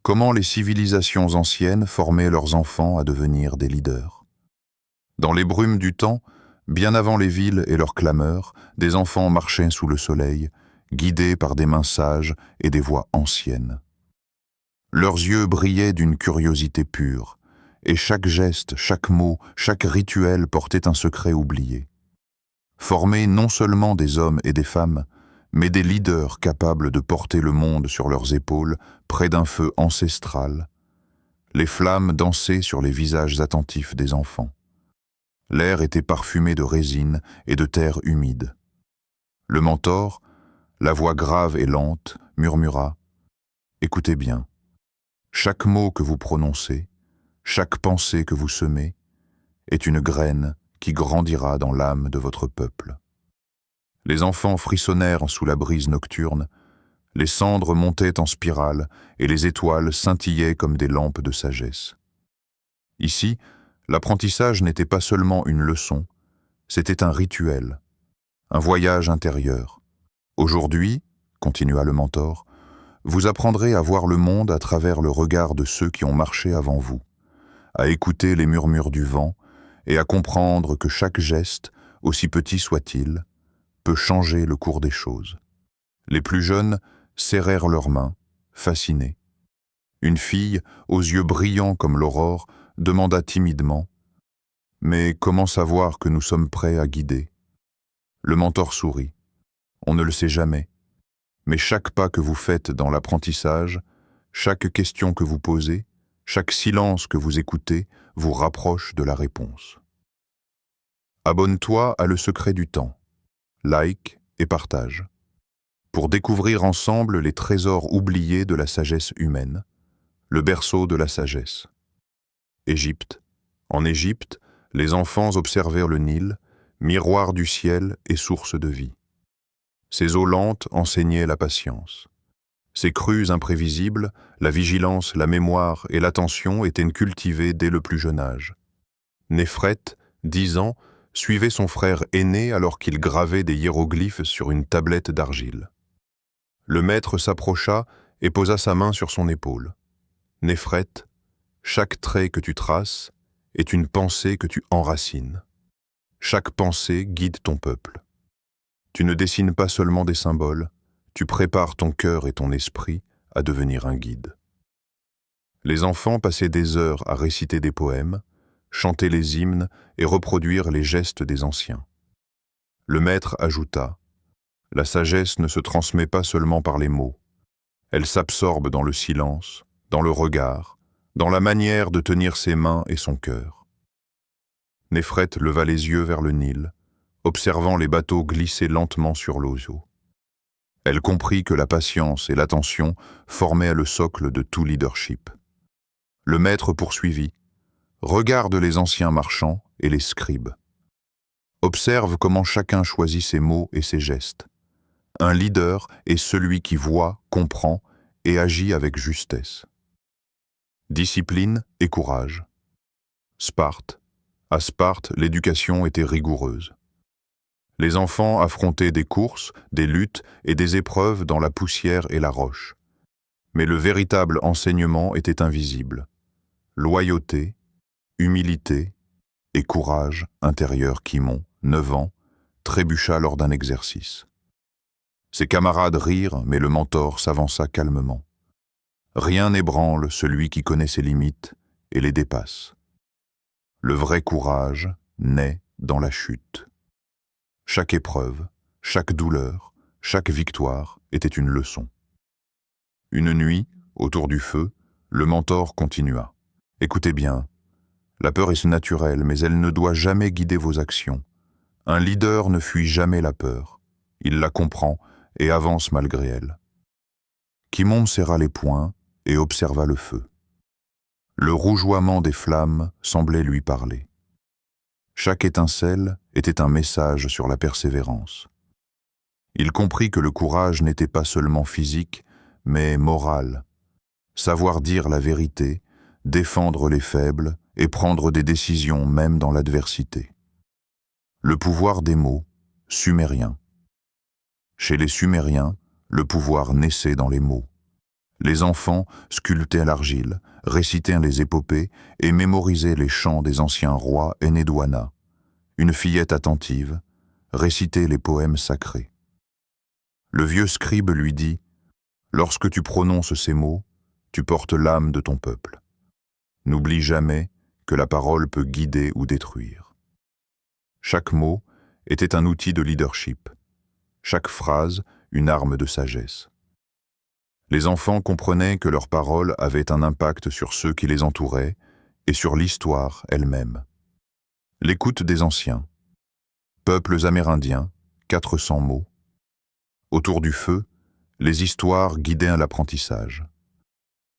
Comment les civilisations anciennes formaient leurs enfants à devenir des leaders. Dans les brumes du temps, bien avant les villes et leurs clameurs, des enfants marchaient sous le soleil, guidés par des mains sages et des voix anciennes. Leurs yeux brillaient d'une curiosité pure, et chaque geste, chaque mot, chaque rituel portait un secret oublié. Former non seulement des hommes et des femmes, mais des leaders capables de porter le monde sur leurs épaules près d'un feu ancestral. Les flammes dansaient sur les visages attentifs des enfants. L'air était parfumé de résine et de terre humide. Le mentor, la voix grave et lente, murmura « Écoutez bien, chaque mot que vous prononcez, chaque pensée que vous semez, est une graine qui grandira dans l'âme de votre peuple. » Les enfants frissonnèrent sous la brise nocturne, les cendres montaient en spirale et les étoiles scintillaient comme des lampes de sagesse. Ici, l'apprentissage n'était pas seulement une leçon, c'était un rituel, un voyage intérieur. Aujourd'hui, continua le mentor, vous apprendrez à voir le monde à travers le regard de ceux qui ont marché avant vous, à écouter les murmures du vent et à comprendre que chaque geste, aussi petit soit-il, peut changer le cours des choses. Les plus jeunes serrèrent leurs mains, fascinés. Une fille, aux yeux brillants comme l'aurore, demanda timidement « Mais comment savoir que nous sommes prêts à guider ?» Le mentor sourit. « On ne le sait jamais. Mais chaque pas que vous faites dans l'apprentissage, chaque question que vous posez, chaque silence que vous écoutez, vous rapproche de la réponse. » Abonne-toi à Le Secret du Temps. Like et partage. Pour découvrir ensemble les trésors oubliés de la sagesse humaine, le berceau de la sagesse. Égypte. En Égypte, les enfants observèrent le Nil, miroir du ciel et source de vie. Ses eaux lentes enseignaient la patience. Ses crues imprévisibles, la vigilance, la mémoire et l'attention étaient cultivées dès le plus jeune âge. Néphrète, 10 ans, suivait son frère aîné alors qu'il gravait des hiéroglyphes sur une tablette d'argile. Le maître s'approcha et posa sa main sur son épaule. « Néphrète, chaque trait que tu traces est une pensée que tu enracines. Chaque pensée guide ton peuple. Tu ne dessines pas seulement des symboles, tu prépares ton cœur et ton esprit à devenir un guide. » Les enfants passaient des heures à réciter des poèmes, chanter les hymnes et reproduire les gestes des anciens. Le maître ajouta « La sagesse ne se transmet pas seulement par les mots. Elle s'absorbe dans le silence, dans le regard, dans la manière de tenir ses mains et son cœur. » Néphrète leva les yeux vers le Nil, observant les bateaux glisser lentement sur l'eau. Elle comprit que la patience et l'attention formaient le socle de tout leadership. Le maître poursuivit. Regarde les anciens marchands et les scribes. Observe comment chacun choisit ses mots et ses gestes. Un leader est celui qui voit, comprend et agit avec justesse. Discipline et courage. Sparte. À Sparte, l'éducation était rigoureuse. Les enfants affrontaient des courses, des luttes et des épreuves dans la poussière et la roche. Mais le véritable enseignement était invisible. Loyauté, humilité et courage intérieur Kimon, 9 ans, trébucha lors d'un exercice. Ses camarades rirent, mais le mentor s'avança calmement. Rien n'ébranle celui qui connaît ses limites et les dépasse. Le vrai courage naît dans la chute. Chaque épreuve, chaque douleur, chaque victoire était une leçon. Une nuit, autour du feu, le mentor continua. « Écoutez bien, la peur est naturelle, mais elle ne doit jamais guider vos actions. Un leader ne fuit jamais la peur. Il la comprend et avance malgré elle. » Kimon serra les poings et observa le feu. Le rougeoiement des flammes semblait lui parler. Chaque étincelle était un message sur la persévérance. Il comprit que le courage n'était pas seulement physique, mais moral. Savoir dire la vérité, défendre les faibles et prendre des décisions même dans l'adversité. Le pouvoir des mots, sumérien. Chez les Sumériens, le pouvoir naissait dans les mots. Les enfants sculptaient à l'argile, récitaient les épopées et mémorisaient les chants des anciens rois Enedwana. Une fillette attentive récitait les poèmes sacrés. Le vieux scribe lui dit « Lorsque tu prononces ces mots, tu portes l'âme de ton peuple. N'oublie jamais que la parole peut guider ou détruire. » Chaque mot était un outil de leadership, chaque phrase une arme de sagesse. Les enfants comprenaient que leurs paroles avaient un impact sur ceux qui les entouraient et sur l'histoire elle-même. L'écoute des anciens. Peuples amérindiens, 400 mots. Autour du feu, les histoires guidaient l'apprentissage.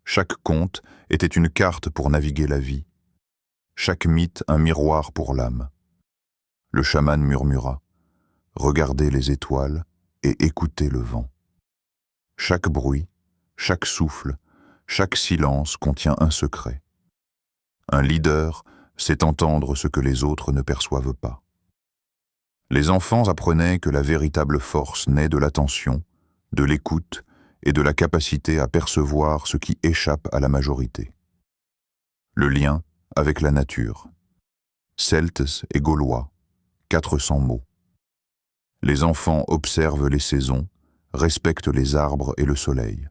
Chaque conte était une carte pour naviguer la vie. Chaque mythe un miroir pour l'âme. Le chaman murmura « Regardez les étoiles et écoutez le vent. » Chaque bruit, chaque souffle, chaque silence contient un secret. Un leader sait entendre ce que les autres ne perçoivent pas. Les enfants apprenaient que la véritable force naît de l'attention, de l'écoute et de la capacité à percevoir ce qui échappe à la majorité. Le lien avec la nature. Celtes et Gaulois, 400 mots. Les enfants observent les saisons, respectent les arbres et le soleil.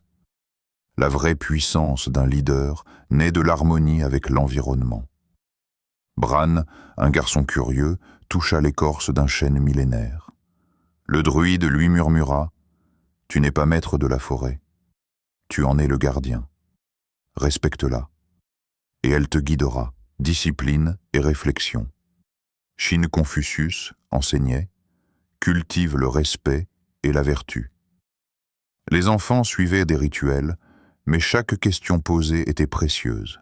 La vraie puissance d'un leader naît de l'harmonie avec l'environnement. Bran, un garçon curieux, toucha l'écorce d'un chêne millénaire. Le druide lui murmura « Tu n'es pas maître de la forêt, tu en es le gardien. Respecte-la, et elle te guidera, discipline et réflexion. » Shin Confucius enseignait « Cultive le respect et la vertu. » Les enfants suivaient des rituels, mais chaque question posée était précieuse.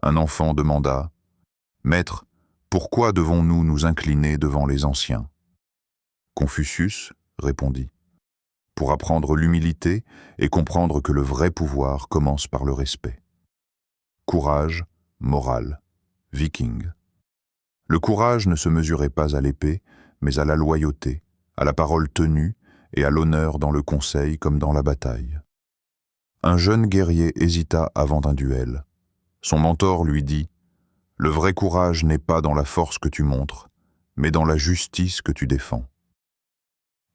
Un enfant demanda « Maître, pourquoi devons-nous nous incliner devant les anciens ?» Confucius répondit « Pour apprendre l'humilité et comprendre que le vrai pouvoir commence par le respect. » Courage, morale, viking. Le courage ne se mesurait pas à l'épée, mais à la loyauté, à la parole tenue et à l'honneur dans le conseil comme dans la bataille. Un jeune guerrier hésita avant un duel. Son mentor lui dit « Le vrai courage n'est pas dans la force que tu montres, mais dans la justice que tu défends. »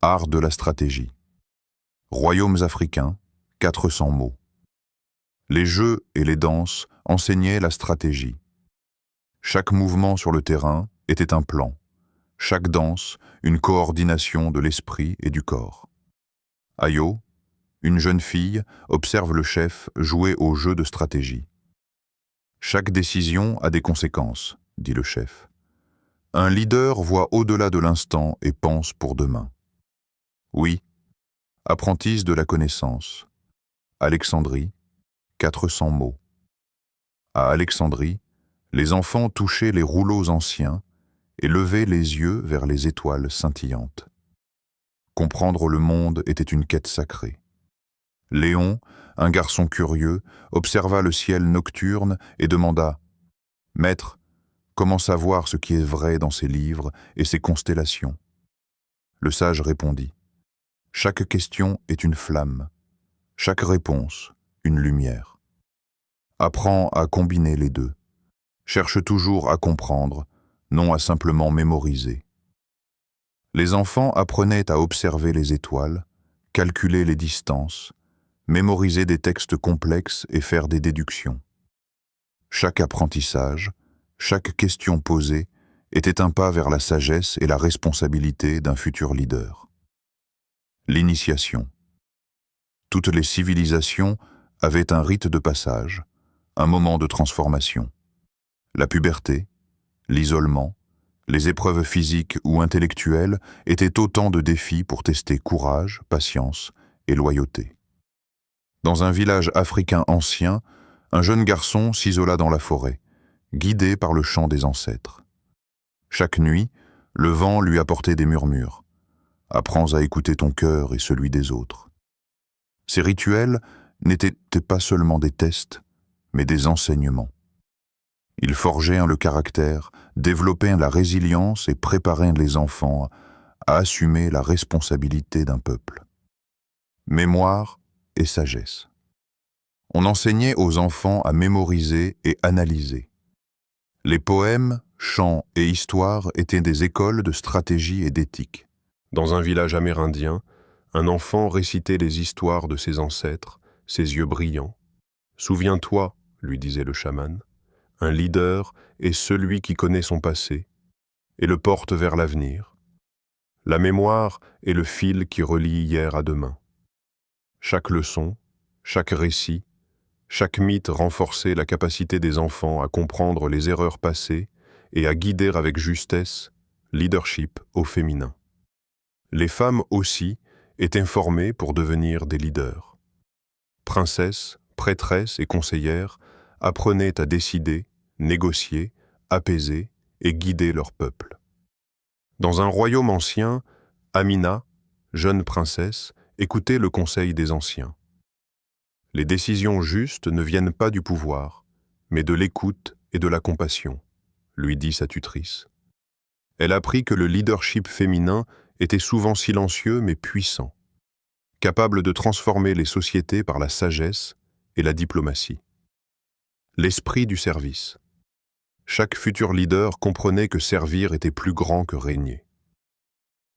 Art de la stratégie. Royaumes africains, 400 mots. Les jeux et les danses enseignaient la stratégie. Chaque mouvement sur le terrain était un plan. Chaque danse, une coordination de l'esprit et du corps. Ayo, une jeune fille, observe le chef jouer au jeu de stratégie. Chaque décision a des conséquences, dit le chef. Un leader voit au-delà de l'instant et pense pour demain. Oui, apprentisse de la connaissance. Alexandrie, 400 mots. À Alexandrie, les enfants touchaient les rouleaux anciens et levaient les yeux vers les étoiles scintillantes. Comprendre le monde était une quête sacrée. Léon, un garçon curieux, observa le ciel nocturne et demanda « Maître, comment savoir ce qui est vrai dans ces livres et ces constellations ?» Le sage répondit « Chaque question est une flamme, chaque réponse une lumière. Apprends à combiner les deux. Cherche toujours à comprendre, non à simplement mémoriser. » Les enfants apprenaient à observer les étoiles, calculer les distances, mémoriser des textes complexes et faire des déductions. Chaque apprentissage, chaque question posée était un pas vers la sagesse et la responsabilité d'un futur leader. L'initiation. Toutes les civilisations avaient un rite de passage, un moment de transformation. La puberté, l'isolement, les épreuves physiques ou intellectuelles étaient autant de défis pour tester courage, patience et loyauté. Dans un village africain ancien, un jeune garçon s'isola dans la forêt, guidé par le chant des ancêtres. Chaque nuit, le vent lui apportait des murmures. Apprends à écouter ton cœur et celui des autres. Ces rituels n'étaient pas seulement des tests, mais des enseignements. Ils forgeaient le caractère, développaient la résilience et préparaient les enfants à assumer la responsabilité d'un peuple. Mémoire et sagesse. On enseignait aux enfants à mémoriser et analyser. Les poèmes, chants et histoires étaient des écoles de stratégie et d'éthique. Dans un village amérindien, un enfant récitait les histoires de ses ancêtres, ses yeux brillants. « Souviens-toi, lui disait le chaman, un leader est celui qui connaît son passé et le porte vers l'avenir. La mémoire est le fil qui relie hier à demain. Chaque leçon, chaque récit, chaque mythe renforçait la capacité des enfants à comprendre les erreurs passées et à guider avec justesse, leadership au féminin. Les femmes aussi étaient formées pour devenir des leaders. Princesses, prêtresses et conseillères apprenaient à décider, négocier, apaiser et guider leur peuple. Dans un royaume ancien, Amina, jeune princesse, écoutait le conseil des anciens. Les décisions justes ne viennent pas du pouvoir, mais de l'écoute et de la compassion, lui dit sa tutrice. Elle apprit que le leadership féminin était souvent silencieux mais puissant, capable de transformer les sociétés par la sagesse et la diplomatie. L'esprit du service. Chaque futur leader comprenait que servir était plus grand que régner.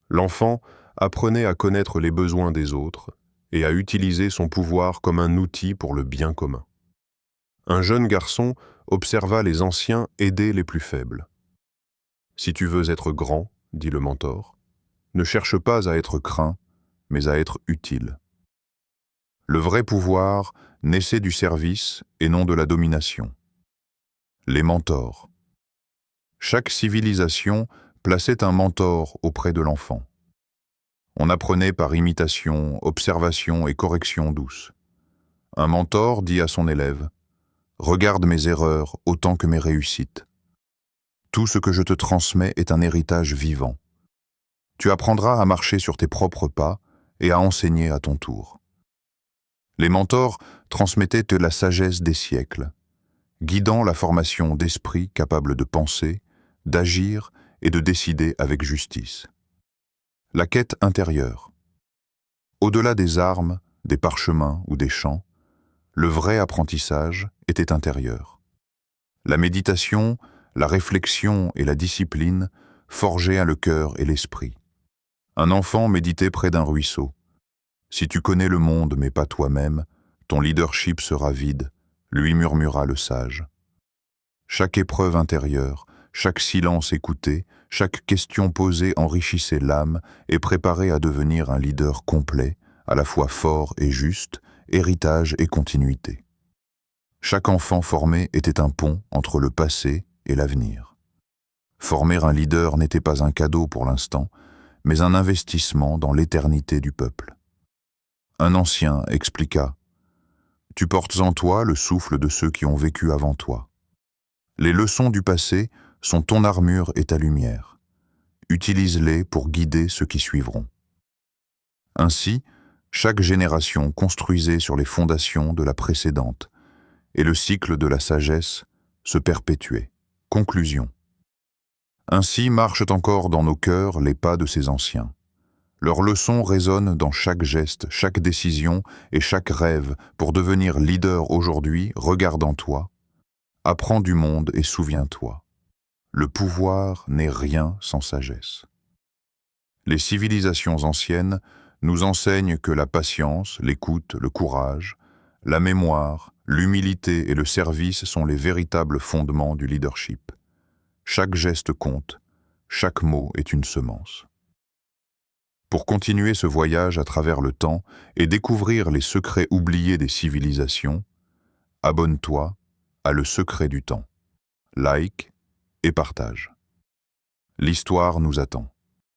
L'enfant apprenait à connaître les besoins des autres et à utiliser son pouvoir comme un outil pour le bien commun. Un jeune garçon observa les anciens aider les plus faibles. « Si tu veux être grand, dit le mentor, ne cherche pas à être craint, mais à être utile. » Le vrai pouvoir naissait du service et non de la domination. Les mentors. Chaque civilisation plaçait un mentor auprès de l'enfant. On apprenait par imitation, observation et correction douce. Un mentor dit à son élève « Regarde mes erreurs autant que mes réussites. Tout ce que je te transmets est un héritage vivant. Tu apprendras à marcher sur tes propres pas et à enseigner à ton tour. » Les mentors transmettaient la sagesse des siècles, guidant la formation d'esprits capables de penser, d'agir et de décider avec justice. La quête intérieure. Au-delà des armes, des parchemins ou des chants, le vrai apprentissage était intérieur. La méditation, la réflexion et la discipline forgeaient le cœur et l'esprit. Un enfant méditait près d'un ruisseau. Si tu connais le monde mais pas toi-même, ton leadership sera vide, lui murmura le sage. Chaque épreuve intérieure, chaque silence écouté, chaque question posée enrichissait l'âme et préparait à devenir un leader complet, à la fois fort et juste, héritage et continuité. Chaque enfant formé était un pont entre le passé et l'avenir. Former un leader n'était pas un cadeau pour l'instant, mais un investissement dans l'éternité du peuple. Un ancien expliqua « Tu portes en toi le souffle de ceux qui ont vécu avant toi. Les leçons du passé sont ton armure et ta lumière. Utilise-les pour guider ceux qui suivront. » Ainsi, chaque génération construisait sur les fondations de la précédente, et le cycle de la sagesse se perpétuait. Conclusion. Ainsi marchent encore dans nos cœurs les pas de ces anciens. Leurs leçons résonnent dans chaque geste, chaque décision et chaque rêve pour devenir leader aujourd'hui, regarde en toi, apprends du monde et souviens-toi. Le pouvoir n'est rien sans sagesse. Les civilisations anciennes nous enseignent que la patience, l'écoute, le courage, la mémoire, l'humilité et le service sont les véritables fondements du leadership. Chaque geste compte, chaque mot est une semence. Pour continuer ce voyage à travers le temps et découvrir les secrets oubliés des civilisations, abonne-toi à Le Secret du Temps. Like et partage. L'histoire nous attend.